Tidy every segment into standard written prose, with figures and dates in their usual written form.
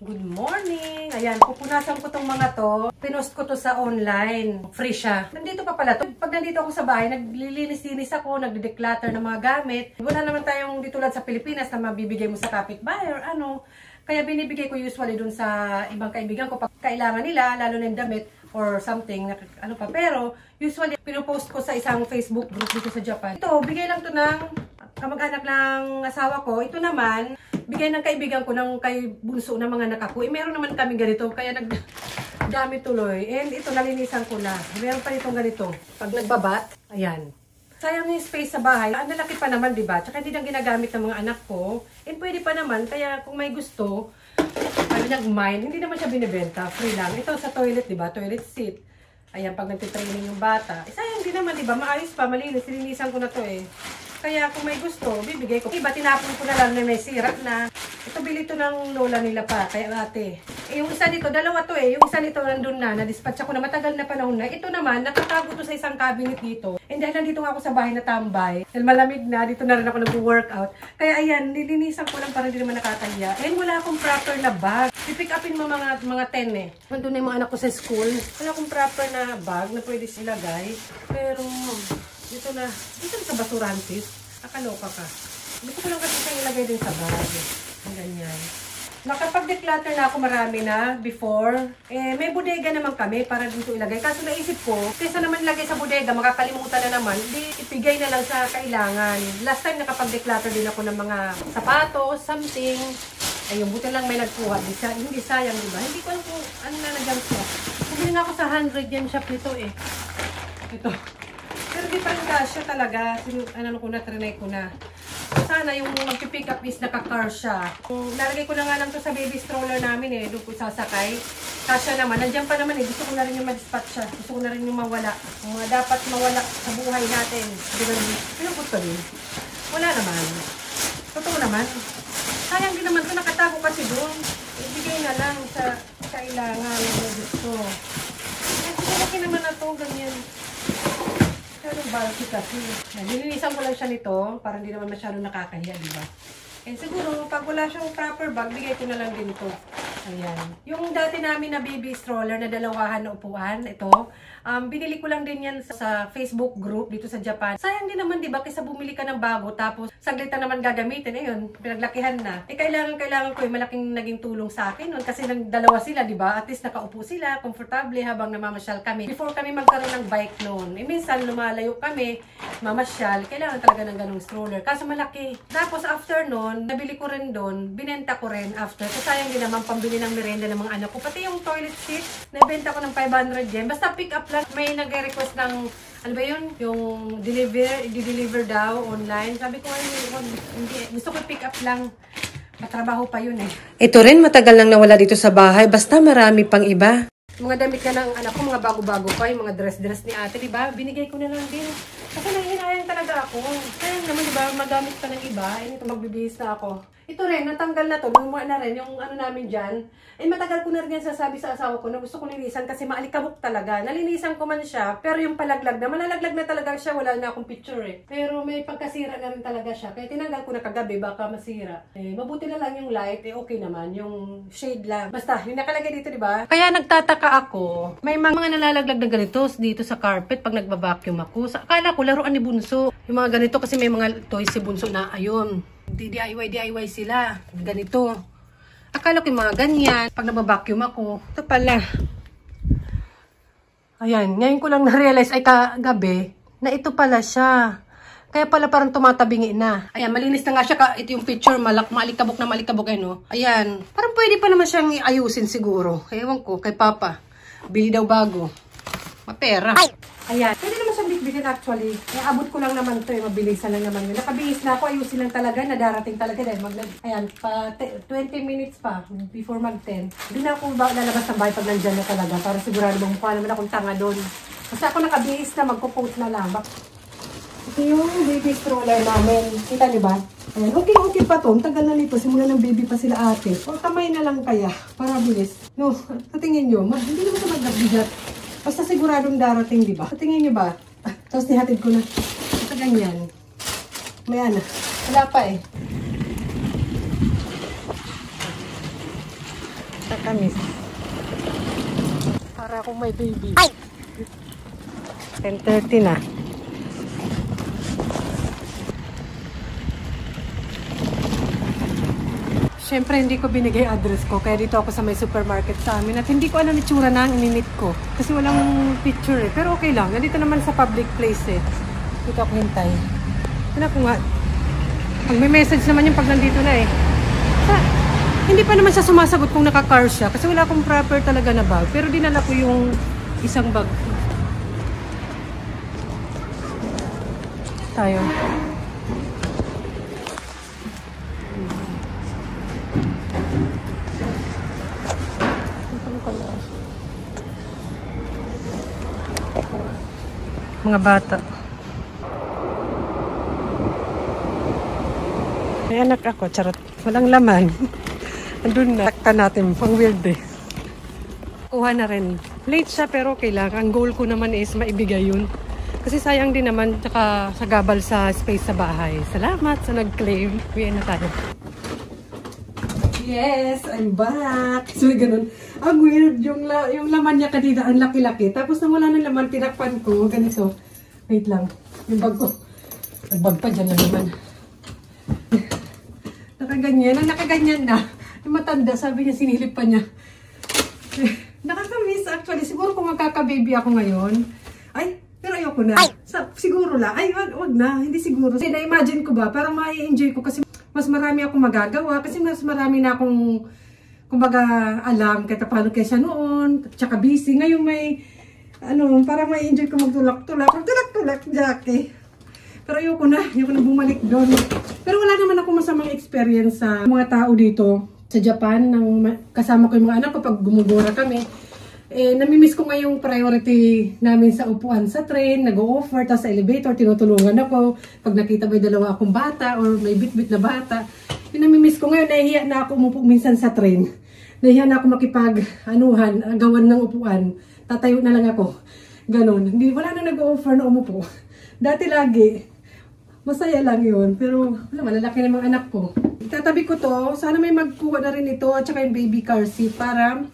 Good morning! Ayan, pupunasan ko tong mga to. Pinost ko to sa online. Free siya. Nandito pa pala to. Pag nandito ako sa bahay, naglilinis-linis ako, nagde-declutter ng mga gamit. Wala naman tayong ditulad sa Pilipinas na mabibigay mo sa kapitbahay or ano. Kaya binibigay ko usually dun sa ibang kaibigan ko pag kailangan nila, lalo na yung damit or something, ano pa. Pero usually, pinopost ko sa isang Facebook group dito sa Japan. Ito, bigay lang to ng kamag-anak ng asawa ko. Ito naman, bigay ng kaibigan ko ng kay bunso ng mga anak ko. Meron naman kami ganito, kaya nagdami tuloy. And ito, nalinisan ko na. Meron pa itong ganito. Pag nagbabat, ayan. Sayang yung space sa bahay. Ang lalaki pa naman, diba? Tsaka hindi nang ginagamit ng mga anak ko. And pwede pa naman, kaya kung may gusto, nag-mine, hindi naman siya binibenta. Free lang. Ito sa toilet, diba? Toilet seat. Ayan, pag nagtitraining yung bata. Sayang din naman, diba? Maayos pa, malinis. Silinisan ko na to eh. Kaya kung may gusto, bibigay ko. Iba, tinapon ko na lang na may sirap na. Ito, bili to ng lola nila pa, kaya ate. Yung isa dito, dalawa to eh. Yung isa dito nandun na, na-dispatch ako na matagal na panahon na. Ito naman, nakatago to sa isang cabinet dito. And dahil nandito nga ako sa bahay na tambay, dahil malamig na, dito na rin ako nag-workout. Kaya ayan, nilinisan ko lang para hindi naman nakakahiya. And wala akong proper na bag. I-pick upin mo mga 10 eh. Nandun na yung mga anak ko sa school. Wala akong proper na bag na pwede silagay. Pero dito na sa basurahan, sis. Nakaloka ka. Gusto ko lang kasi siyang ilagay din sa bag. Ang ganyan. Nakapag-declutter na ako marami na before. May bodega naman kami para dito ilagay. Kaso naisip ko, kaysa naman ilagay sa bodega, makakalimutan na naman, di ipigay na lang sa kailangan. Last time nakapag-declutter din ako ng mga sapatos, something. Ayun, buti lang may nagkuha. Hindi sayang, diba? Hindi ko alam kung ano na nag-jump. Bumili nga ako sa 100 yen shop nito eh. Ito. Pero di pa rin kasya talaga. Ano ko na, trinay ko na. Sana yung mag-pick up is naka-car siya. Nalagay ko na nga lang to sa baby stroller namin eh. Doon ko sasakay. Kasya naman. Nandiyan pa naman eh. Gusto ko na rin yung ma-dispatch siya. Gusto ko na rin yung mawala. Yung mga dapat mawala sa buhay natin. Di ba naman? Pinagput ko din. Wala naman. Totoo naman. Sayang din naman to. Nakatago kasi doon. Ibigay na lang sa kailangan ng gusto. Kasi naman na to. Ganyan. Pero bulky kasi. Nilinisan ko lang siya nito para hindi naman masyado nakakahiya, diba? And siguro, pag wala siyang proper bag, bigay ko na lang din ito. Ayan. Yung dati namin na baby stroller na dalawahan na upuan, ito, binili ko lang din yan sa Facebook group dito sa Japan. Sayang din naman, diba? Kaysa bumili ka ng bago, tapos saglit na naman gagamitin. Ayun, pinaglakihan na. Kailangan ko yung malaking naging tulong sa akin nun. Kasi dalawa sila, diba? At least nakaupo sila, komportable habang namamasyal kami. Before kami magkaroon ng bike noon, minsan lumalayo kami, mamasyal, kailangan talaga ng ganung stroller. Kaso malaki. Tapos after noon, nabili ko rin doon, binenta ko rin after. So sayang din naman pambili ng merienda ng mga anak ko. Pati yung toilet seat, nabenta ko ng 500 yen. Basta pick up lang. May nag-request ng, ano ba yun? Yung i-deliver daw online. Sabi ko, hindi, gusto ko pick up lang. Matrabaho pa yun eh. Ito rin, matagal nang nawala dito sa bahay. Basta marami pang iba. Mga damit ka ng anak ko, mga bago-bago pa. Yung mga dress-dress ni ate, diba? Binigay ko na lang din. Kasi nanginayang talaga ako. Kaya naman, diba, magamit pa ng iba. Ito, magbibihis na ako. Ito rin, natanggal na to. Lumuha na rin yung ano namin dyan. Matagal ko na rin yan sasabi sa asawa ko na gusto ko linisan kasi maalikabok talaga. Nalinisan ko man siya, pero yung palaglag na, malalaglag na talaga siya. Wala na akong picture eh. Pero may pagkasira na rin talaga siya. Kaya tinanggal ko na kagabi, baka masira. Mabuti na lang yung light, okay naman. Yung shade lang. Basta, yung nakalagay dito, diba? Kaya nagtataka ako. May mga nalalaglag na ganito dito sa carpet pag nagbabacuum ako. Akala ko, laruan ni Bunso. Yung mga ganito kasi may mga toys si Bunso na ayun. DIY sila. Ganito. Akala ko yung mga ganyan. Pag nababacuum ako. Ito pala. Ayan. Ngayon ko lang na-realize ay kagabi na ito pala siya. Kaya pala parang tumatabingi na. Ayan. Malinis na nga siya. Ito yung picture. Malikabok na malikabok. Ano. Ayan. Parang pwede pa naman siyang ayusin siguro. Ewan ko. Kay Papa. Bili daw bago. Mapera. Ayan. Pwede naman siyang bitbitin actually. Abot ko lang naman ito. Mabilisan lang naman yun. Nakabihis na ako. Ayusin lang talaga. Nadarating talaga. Dahil ayan. 20 minutes pa. Before mag-10. Hindi na ako lalabas ng bahay pag nandyan na talaga. Para sigurado bang mukha naman akong tanga doon. Kasi ako nakabihis na. Magpo-post na lang. Ito yung baby stroller namin. Kita niyo ba? Ayan. Okay pa to. Tagal na nito. Simula ng baby pa sila ate. O kamay na lang kaya. Para bilis. No. Tingin nyo. Hindi naman sa magbigat. Basta siguradong darating, di ba? Tingin nyo ba? Tapos nihatid ko na. Ito ganyan. May ano. Wala pa eh. Nakakamiss. Para akong may baby. 10:30 na. Siyempre, hindi ko binigay address ko. Kaya dito ako sa may supermarket sa amin. At hindi ko alam itsura na ang ininit ko. Kasi walang picture eh. Pero okay lang. Nandito naman sa public place eh. Dito ako hintay. Ano ko nga. Pag may message naman yung pag nandito na eh. Hindi pa naman siya sumasagot kung naka-car siya. Kasi wala akong proper talaga na bag. Pero dinala ko yung isang bag. Tayo. Mga bata. May anak ako, charot. Walang laman. Andun na. Takta natin. Pang weird eh. Kuha na rin. Late siya pero okay lang. Ang goal ko naman is maibigay yun. Kasi sayang din naman tsaka sa gabal sa space sa bahay. Salamat sa nag-claim. Uwiin na tayo. Yes, I'm back. So, ganun. Ang weird. Yung laman niya kanina, ang laki-laki. Tapos nang wala ng laman, tinakpan ko. Ganito. Wait lang. Yung bag ko. Ang bag pa dyan na naman. Nakaganyan. Nakaganyan na. Yung matanda, sabi niya, sinilip pa niya. Nakakamiss actually. Siguro kung magkaka-baby ako ngayon. Ay, pero ayoko na. Siguro lang. Ay, wag na. Hindi siguro. Kasi na-imagine ko ba, parang ma-enjoy ko kasi mas marami akong magagawa. Kasi mas marami na akong, kumbaga, alam kahit paano kaysa noon. Tsaka busy. Ngayon may, parang ma-enjoy ko magtulak-tulak. Magtulak-tulak, Jackie. Pero ayoko na bumalik doon. Pero wala naman ako masamang experience sa mga tao dito sa Japan. Kasama ko yung mga anak ko pag gumugura kami. Namimiss ko ngayong priority namin sa upuan sa train, nag-o-offer, tapos sa elevator, tinutulungan ako. Pag nakita may dalawa akong bata or may bit-bit na bata, yung namimiss ko ngayon, nahihiya na ako umupo minsan sa train. Nahihiya na ako gawan ng upuan. Tatayo na lang ako. Ganon. Wala na nag-o-offer na umupo. Dati lagi, masaya lang yun. Pero wala, malalaki na mga anak ko. Itatabi ko to, sana may magkuha na rin ito at saka yung baby car seat para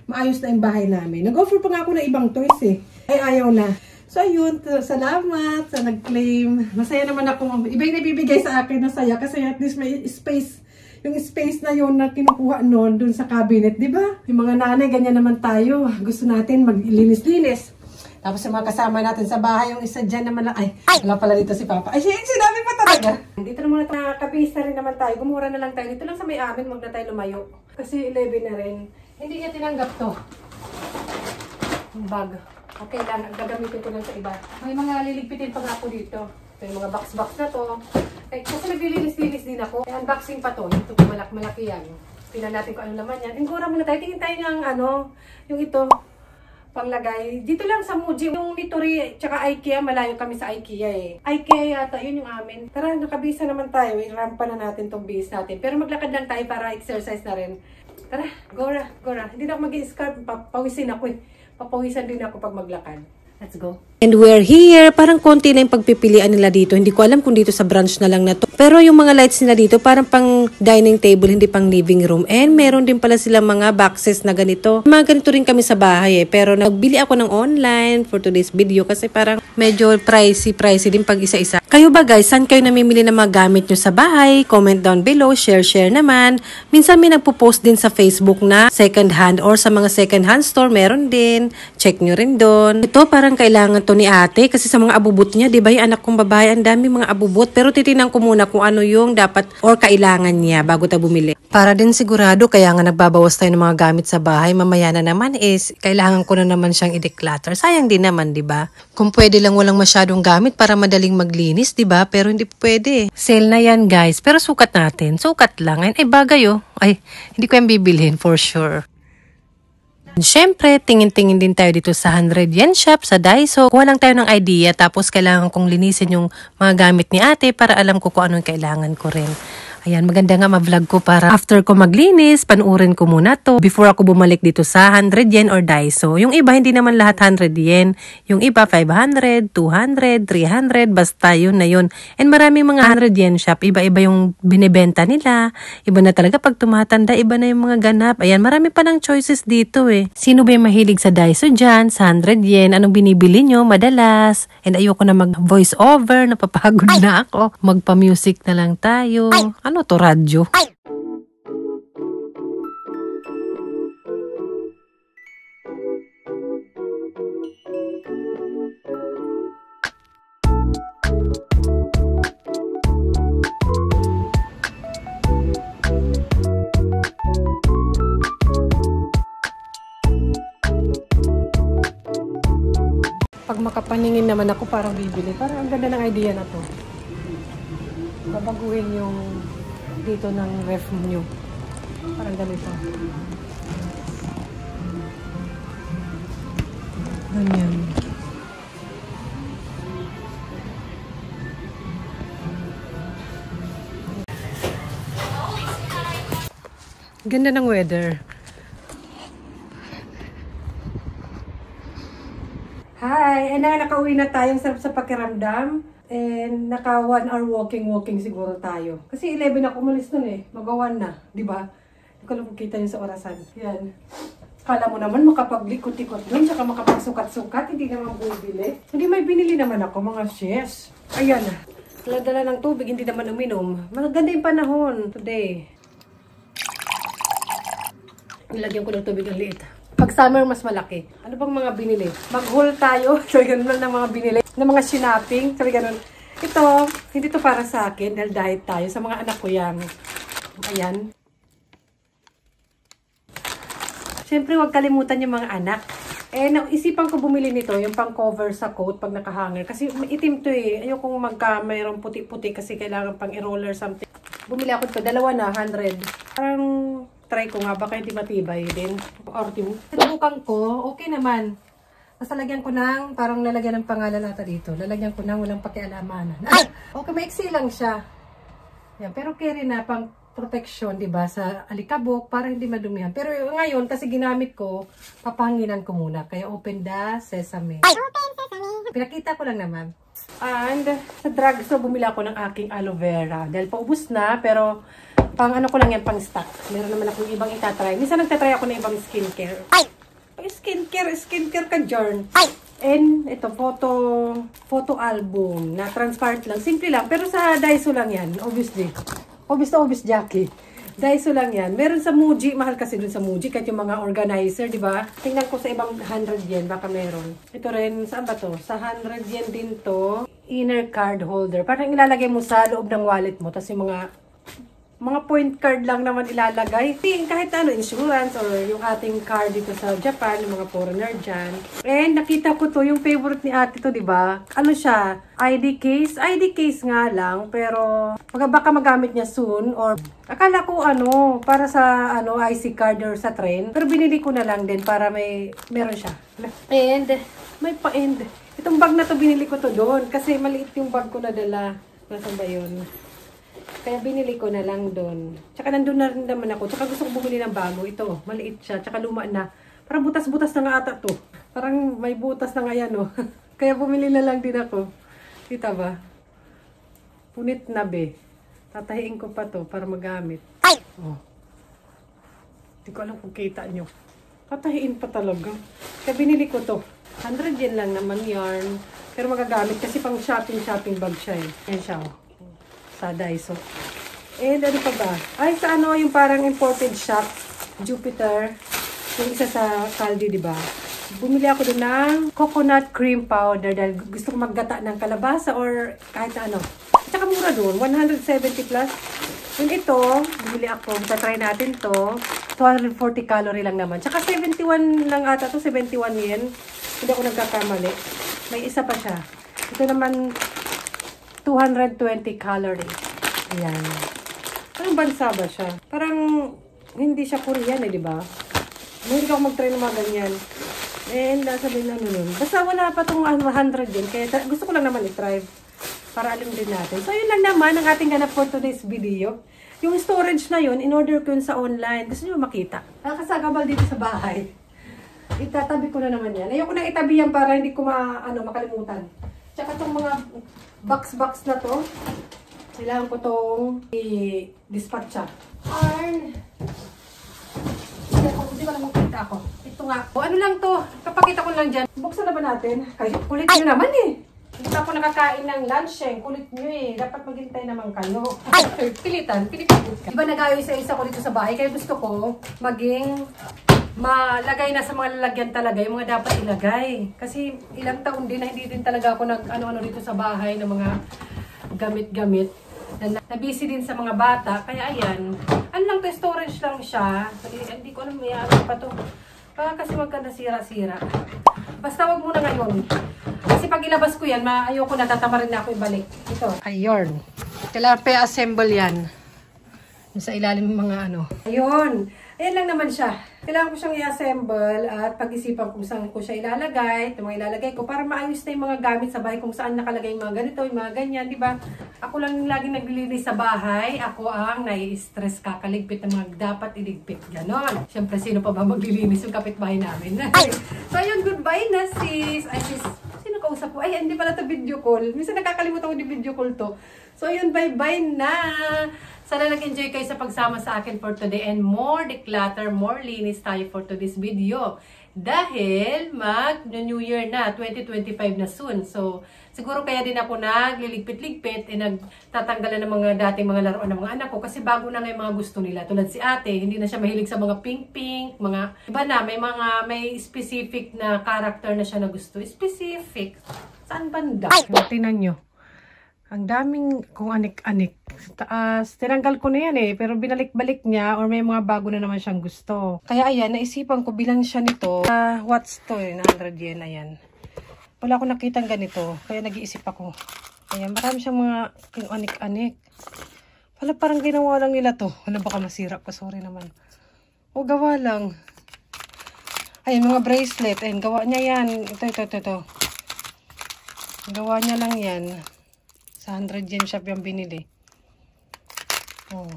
maayos na yung bahay namin. Nag-offer pa nga ako ng ibang toys eh. Ay, ayaw na. So, ayun. Salamat sa nag-claim. Masaya naman ako. Iba yung nabibigay sa akin na saya. Kasi at least may space. Yung space na yun na kinukuha noon dun sa cabinet. Diba? Yung mga nanay, ganyan naman tayo. Gusto natin maglinis-linis. Tapos yung mga kasama natin sa bahay, yung isa dyan naman lang. Ay, wala pala dito si Papa. Ay, sinabi pa talaga. Dito na muna nakakabisa rin naman tayo. Gumura na lang tayo. Dito lang sa may amin, huwag na tayo lumayo. Kasi 11 na rin. Hindi niya tinanggap to. Yung bag. Okay lang, gagamitin ko lang sa iba. May mga liligpitin pa nga ako dito. May mga box-box na to. Eh, kasi naglilinis-linis din ako. May unboxing pa to. Ito malaki yan. Tingnan natin kung ano naman yan. Ingura muna tayo. Tingin tayo ng yung ito. Panglagay. Dito lang sa Muji. Yung Nitori, tsaka IKEA. Malayo kami sa IKEA eh. IKEA yata. Yun yung amin. Tara, nakabisa naman tayo. I-rampa na natin tong base natin. Pero maglakad lang tayo para exercise na rin. Tara, Gora. Hindi na ako mag-i-scarf. Papawisin ako eh. Papawisan din ako pag maglakad. Let's go. And we're here. Parang konti na yung pagpipilian nila dito. Hindi ko alam kung dito sa branch na lang na to. Pero yung mga lights nila dito, parang pang dining table, hindi pang living room. And meron din pala silang mga boxes na ganito. Mga ganito rin kami sa bahay eh. Pero nagbili ako ng online for today's video kasi parang medyo pricey din pag isa-isa. Kayo ba guys, saan kayo namimili ng mga gamit nyo sa bahay? Comment down below, share naman. Minsan may nagpo-post din sa Facebook na second hand or sa mga second hand store, meron din. Check nyo rin doon. Ito parang kailangan to ni ate kasi sa mga abubot niya, di ba yung anak kong babae, ang dami mga abubot. Pero titinan ko muna kung ano yung dapat or kailangan niya bago tayo bumili. Para din sigurado, kaya nga nagbabawas tayo ng mga gamit sa bahay. Mamaya na naman is, kailangan ko na naman siyang i-declutter. Sayang din naman, di ba? Kung pwede lang walang masyadong gamit para madaling maglinis, di ba? Pero hindi pwede. Sale na yan guys, pero sukat natin. Sukat lang. Ay bagay oh. Ay, hindi ko yung bibilhin for sure. Siyempre, tingin-tingin din tayo dito sa 100 yen shop sa Daiso. Kuha lang tayo ng idea tapos kailangan kong linisin yung mga gamit ni ate para alam ko kung anong kailangan ko rin. Ayan, maganda nga ma-vlog ko para after ko maglinis, panuurin ko muna to before ako bumalik dito sa 100 yen or Daiso. Yung iba, hindi naman lahat 100 yen. Yung iba, 500, 200, 300, basta yun na yun. And maraming mga 100 yen shop, iba-iba yung binibenta nila. Iba na talaga pag tumatanda, iba na yung mga ganap. Ayan, marami pa ng choices dito eh. Sino ba yung mahilig sa Daiso dyan? Sa 100 yen, anong binibili nyo madalas? And ayoko na mag-voice over, napapagod na ako. Magpa-music na lang tayo. Ano to, radyo? Pag makapaningin naman ako, parang bibili. Parang ang ganda ng idea na to. Babaguhin yung dito ng ref nyo. Parang ganito. Ganyan. Ganda ng weather. Hi! And nakauwi na tayo. Sarap sa pakiramdam. And naka 1 hour walking siguro tayo. Kasi 11 ako umalis nun eh. Mag-1 na. Diba? Hindi ko lang kita yun sa orasan. Yan. Kala mo naman makapaglikot-likot dun. Tsaka makapagsukat-sukat. Hindi naman bumibili. Hindi may binili naman ako mga chefs. Ayan na. Dala ng tubig. Hindi naman uminom. Maganda yung panahon today. Nilagyan ko ng tubig ang liit. Pag summer, mas malaki. Ano bang mga binili? Mag-haul tayo. So, ganun lang ng mga binili. Ng mga shopping. So, ganun. Ito, hindi to para sa akin. Dahil diet tayo. Sa mga anak ko yan. Ayan. Siyempre, huwag kalimutan yung mga anak. Eh, isipan ko bumili nito. Yung pang cover sa coat pag nakahanger. Kasi itim to eh. Ayokong mayroong puti-puti kasi kailangan pang i-roller something. Bumili ako ito. Dalawa na, 100. Parang try ko nga, baka hindi matibay din. Subukan ko, okay naman. Basta lagyan ko ng, parang lalagyan ng pangalan nata dito. Lalagyan ko ng walang pakialamanan. Okay, maiksi lang siya. Yan, pero carry na pang protection, di ba, sa alikabok para hindi madumihan. Pero ngayon, kasi ginamit ko, papahanginan ko muna. Kaya open the sesame. Pinakita ko lang naman. And sa drugstore, bumili ako ng aking aloe vera. Dahil paubos na, pero pang ano ko lang yan, pang stock. Meron naman akong ibang itatry. Minsan nagtatry ako ng ibang skincare. Skincare ka, Jorn. And ito, photo album na transparent lang. Simple lang. Pero sa Daiso lang yan, obviously. Obvious, Jackie. Daiso lang yan. Meron sa Muji. Mahal kasi dun sa Muji. Kahit yung mga organizer, di ba? Tingnan ko sa ibang 100 yen. Baka meron. Ito rin, saan ba to? Sa 100 yen din to. Inner card holder. Parang ilalagay mo sa loob ng wallet mo. Tapos yung mga point card lang naman ilalagay. Kahit ano, insurance or yung ating card dito sa Japan, yung mga foreigner dyan. And nakita ko to, yung favorite ni ate to, di ba? Ano siya? ID case? ID case nga lang, pero baka magamit niya soon or akala ko para sa IC card or sa train. Pero binili ko na lang din para meron siya. And may pa-end. Itong bag na to, binili ko to doon kasi maliit yung bag ko na dala. Nasaan ba yun? Kaya binili ko na lang doon. Tsaka nandun na rin naman ako. Tsaka gusto ko bumili ng bago. Ito, maliit siya. Tsaka luma na. Parang butas-butas na nga ata to. Parang may butas na nga yan, oh. Kaya bumili na lang din ako. Kita ba? Punit na, be. Tatahiin ko pa to para magamit. Oh. Hindi ko alam kung kita nyo. Tatahiin pa talaga. Kaya binili ko to. 100 yen lang naman yarn. Pero magagamit kasi pang shopping bag siya eh. Yan siya, oh. Sa Daiso. And ano pa ba? Ay, sa yung parang imported shop. Jupiter. Yung isa sa Caldi, di ba? Bumili ako doon ng coconut cream powder dahil gusto ko maggata ng kalabasa or kahit na ano. At saka mura doon. 170 plus. Yung ito, bumili ako. Try natin to. 240 calorie lang naman. Tsaka 71 lang ata to. 71 yen. Hindi ako nagkakamali. May isa pa siya. Ito naman 220 calories. Ayan. Parang bansa ba siya? Parang hindi siya Korean eh, di ba? Hindi ako mag-try ng mga ganyan. And sabi na nun. Basta wala pa itong 100 din. Kaya gusto ko lang naman i-try para alam din natin. So, yun lang naman ang ating ganap for today's video. Yung storage na yun, in-order ko yun sa online. Gusto nyo makita? Nakasagabal dito sa bahay. Itatabi ko na naman yan. Ayoko nang itabi yan para hindi ko makalimutan. Tsaka itong mga box na to, kailangan ko itong i-dispatcha. Hindi ko lang makita ako. Ito nga. O ano lang to, kapakita ko lang dyan. Buksan na ba natin? Ay, kulit nyo naman eh. Hindi pa ako nakakain ng lunch eh. Kulit nyo eh. Dapat maghintay naman kayo. Pilitan. Diba nag-ayos isa ko dito sa bahay? Kaya gusto ko maging malagay na sa mga lalagyan talaga. Yung mga dapat ilagay. Kasi ilang taon din na hindi din talaga ako nag-ano-ano dito sa bahay ng mga gamit-gamit. Na-busy din sa mga bata. Kaya ayan. Ano lang to, storage lang siya. Hindi ko alam may ano pa to. Kasi wag ka nasira-sira. Basta wag muna ngayon. Kasi pag ilabas ko yan, ayoko na, tatama rin na ako ibalik. Ito. Ayun. Kailangan pa-assemble yan. Sa ilalim ng mga ano. Ayun. Ayan lang naman siya. Kailangan ko siyang i-assemble at pag-isipan kung saan ko siya ilalagay. Ito mga ilalagay ko para maayos na yung mga gamit sa bahay kung saan nakalagay yung mga ganito, yung mga ganyan, di ba? Ako lang yung laging naglilinis sa bahay. Ako ang nai-stress kakaligpit ng mga dapat iligpit. Ganon. Siyempre, sino pa ba maglilinis yung kapitbahay namin? So, ayun, goodbye na sis. Ay, sis. Sino kausap ko? Ay, hindi pala ito video call. Minsan nakakalimutan ko di video call to. So, ayun, bye-bye na. Sana nag-enjoy kayo sa pagsama sa akin for today and more declutter, more linis tayo for today's video. Dahil mag-New Year na, 2025 na soon. So, siguro kaya din ako nagliligpit-ligpit nagtatanggalan ng mga dating mga laruan ng mga anak ko kasi bago na nga yung mga gusto nila. Tulad si ate, hindi na siya mahilig sa mga pink-pink, mga iba na, may specific na character na siya na gusto. Specific. Saan banda? Tingnan nyo. Ang daming kung anik-anik. Sa taas. Tinanggal ko na yan eh. Pero binalik-balik niya or may mga bago na naman siyang gusto. Kaya ayan, naisipan ko bilang siya nito. What's to eh? 100 yen. Ayan. Wala akong nakitang ganito. Kaya nag-iisip ako. Ayan, marami siyang mga kung anik-anik. Wala, parang ginawa lang nila to. Wala, baka masira pa. Sorry naman. O, gawa lang. Ayan, mga bracelet. Ayan, gawa niya yan. Ito. Gawa niya lang yan. Sa 100 yen shop yung binili. Oh.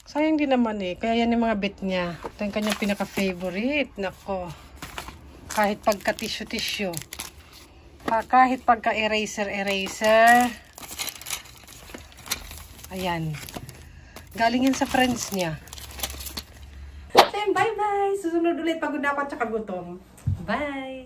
Sayang din naman eh. Kaya yan yung mga bit niya. Ito yung kanyang pinaka-favorite. Nako. Kahit pagka-tissue. Kahit pagka-eraser. Ayan. Galing yan sa friends niya. Bye-bye. Susunod ulit pagod na ako at saka gutom. Bye.